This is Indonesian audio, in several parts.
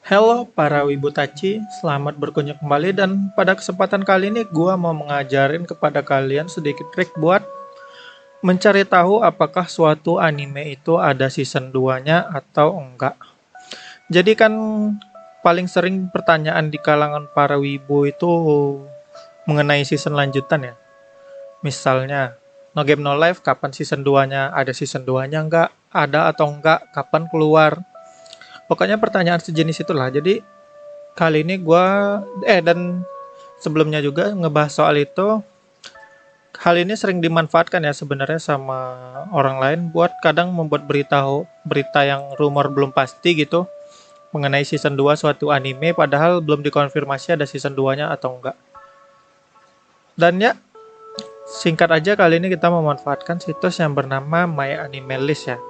Halo para Wibutachi, selamat berkunjung kembali dan pada kesempatan kali ini gua mau mengajarin kepada kalian sedikit trik buat mencari tahu apakah suatu anime itu ada season 2-nya atau enggak. Jadi kan paling sering pertanyaan di kalangan para wibu itu mengenai season lanjutan ya. Misalnya, No Game No Life kapan season 2-nya? Ada season 2-nya enggak? Ada atau enggak? Kapan keluar? Pokoknya pertanyaan sejenis itulah. Jadi kali ini dan sebelumnya juga ngebahas soal itu. Hal ini sering dimanfaatkan ya sebenarnya sama orang lain buat kadang membuat berita yang rumor belum pasti gitu mengenai season 2 suatu anime padahal belum dikonfirmasi ada season 2-nya atau enggak. Dan ya, singkat aja kali ini kita memanfaatkan situs yang bernama MyAnimeList ya.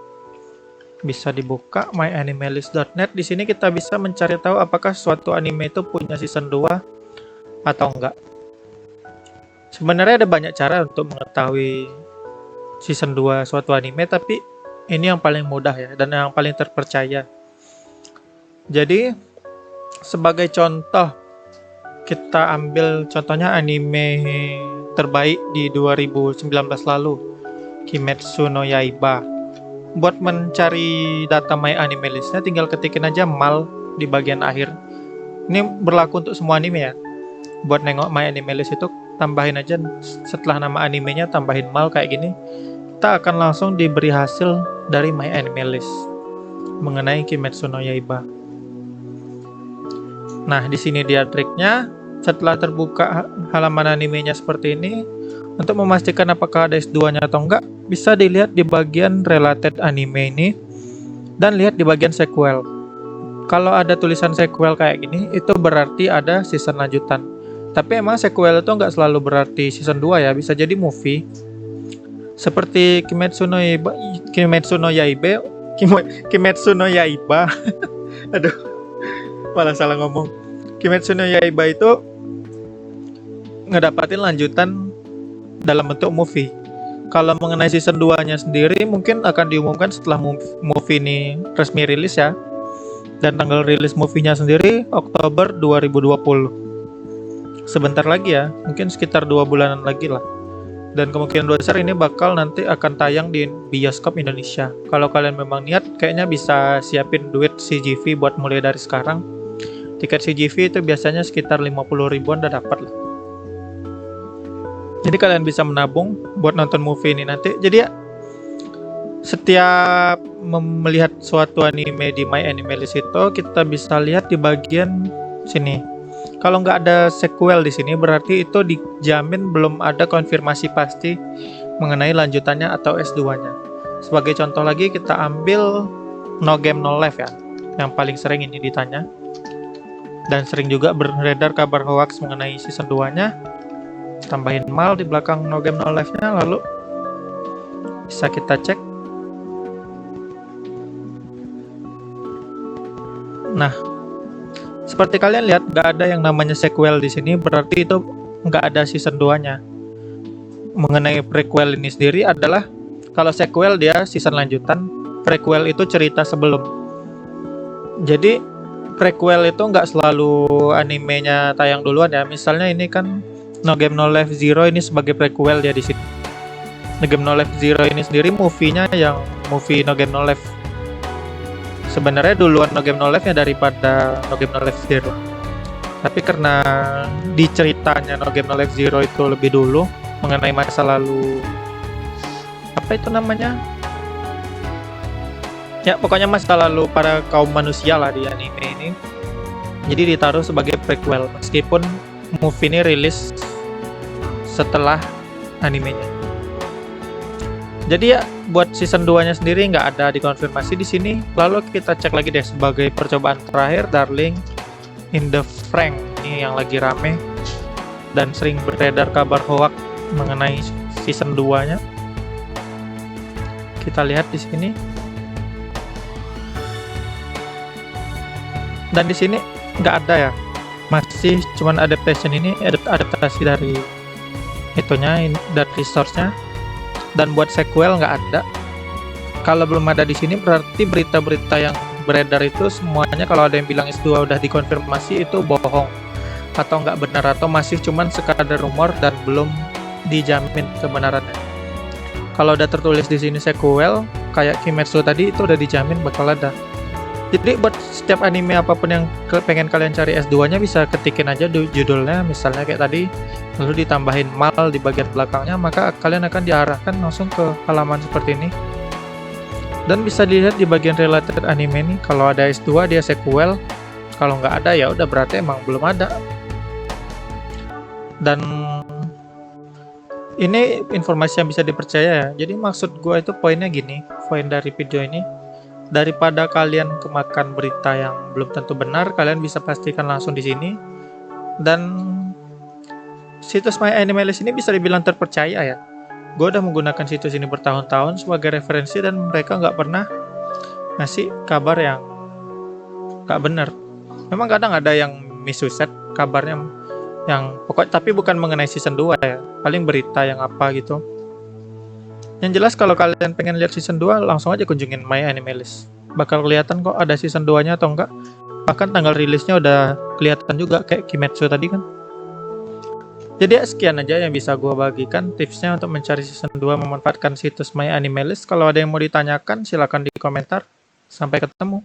Bisa dibuka myanimelist.net. Di sini kita bisa mencari tahu apakah suatu anime itu punya season 2 atau enggak. Sebenarnya ada banyak cara untuk mengetahui season 2 suatu anime, tapi ini yang paling mudah ya dan yang paling terpercaya. Jadi sebagai contoh, kita ambil contohnya anime terbaik di 2019 lalu, Kimetsu no Yaiba. Buat mencari data MyAnimeList-nya tinggal ketikin aja mal di bagian akhir. Ini berlaku untuk semua anime ya. Buat nengok MyAnimeList itu tambahin aja setelah nama animenya tambahin mal kayak gini. Kita akan langsung diberi hasil dari MyAnimeList mengenai Kimetsu no Yaiba. Nah, di sini dia triknya. Setelah terbuka halaman animenya seperti ini, untuk memastikan apakah ada S2-nya atau enggak, bisa dilihat di bagian related anime ini dan lihat di bagian sequel. Kalau ada tulisan sequel kayak gini, itu berarti ada season lanjutan. Tapi emang sequel itu nggak selalu berarti season 2 ya, bisa jadi movie. Seperti Kimetsu no Yaiba, aduh, malah salah ngomong. Kimetsu no Yaiba itu ngedapatin lanjutan dalam bentuk movie. Kalau mengenai season 2-nya sendiri mungkin akan diumumkan setelah movie ini resmi rilis ya. Dan tanggal rilis movie-nya sendiri Oktober 2020. Sebentar lagi ya, mungkin sekitar 2 bulanan lagi lah. Dan kemungkinan besar ini bakal nanti akan tayang di bioskop Indonesia. Kalau kalian memang niat, kayaknya bisa siapin duit CGV buat mulai dari sekarang. Tiket CGV itu biasanya sekitar 50 ribuan udah dapat lah. Jadi kalian bisa menabung buat nonton movie ini nanti. Jadi ya, setiap melihat suatu anime di MyAnimeList itu kita bisa lihat di bagian sini. Kalau nggak ada sequel di sini berarti itu dijamin belum ada konfirmasi pasti mengenai lanjutannya atau S2-nya. Sebagai contoh lagi kita ambil No Game No Life ya, yang paling sering ini ditanya. Dan sering juga beredar kabar hoax mengenai season 2-nya. Tambahin mal di belakang No Game No Life-nya, lalu bisa kita cek. Nah, seperti kalian lihat nggak ada yang namanya sequel di sini, berarti itu nggak ada season 2-nya. Mengenai prequel ini sendiri adalah kalau sequel dia season lanjutan, prequel itu cerita sebelum. Jadi prequel itu nggak selalu animenya tayang duluan ya. Misalnya ini kan No Game No Life Zero ini sebagai prequel dia di sini. No Game No Life Zero ini sendiri movie-nya yang movie No Game No Life. Sebenarnya duluan No Game No Life-nya daripada No Game No Life Zero. Tapi karena di ceritanya No Game No Life Zero itu lebih dulu mengenai masa lalu apa itu namanya? Ya, pokoknya masa lalu para kaum manusia lah di anime ini. Jadi ditaruh sebagai prequel meskipun movie ini rilis setelah animenya. Jadi ya buat season 2-nya sendiri nggak ada dikonfirmasi di sini. Lalu kita cek lagi deh sebagai percobaan terakhir Darling in the Franxx ini yang lagi rame dan sering beredar kabar hoax mengenai season 2-nya. Kita lihat di sini. Dan di sini nggak ada ya. Masih cuman adaptation ini adaptasi dari itunya dari resource-nya, dan buat sequel nggak ada. Kalau belum ada di sini berarti berita-berita yang beredar itu semuanya kalau ada yang bilang S2 udah dikonfirmasi itu bohong atau nggak benar atau masih cuman sekadar rumor dan belum dijamin kebenarannya. Kalau udah tertulis di sini sequel kayak Kimetsu tadi itu udah dijamin bakal ada. Jadi buat setiap anime apapun yang pengen kalian cari S2-nya bisa ketikin aja judulnya misalnya kayak tadi, lalu ditambahin mal di bagian belakangnya, maka kalian akan diarahkan langsung ke halaman seperti ini. Dan bisa dilihat di bagian related anime nih, kalau ada S2 dia sequel, kalau nggak ada ya udah berarti emang belum ada. Dan ini informasi yang bisa dipercaya ya. Jadi maksud gue itu poinnya gini, poin dari video ini, daripada kalian kemakan berita yang belum tentu benar, kalian bisa pastikan langsung di sini. Dan situs My Animalist ini bisa dibilang terpercaya ya. Gue udah menggunakan situs ini bertahun-tahun sebagai referensi dan mereka nggak pernah ngasih kabar yang nggak benar. Memang kadang ada yang misuset kabarnya yang pokok, tapi bukan mengenai season 2 ya. Paling berita yang apa gitu. Yang jelas kalau kalian pengen lihat season 2 langsung aja kunjungin My Animalist. Bakal kelihatan kok ada season 2-nya atau enggak. Bahkan tanggal rilisnya udah kelihatan juga kayak Kimetsu tadi kan. Jadi sekian aja yang bisa gue bagikan tipsnya untuk mencari season 2 memanfaatkan situs My Animalist. Kalau ada yang mau ditanyakan silahkan di komentar. Sampai ketemu.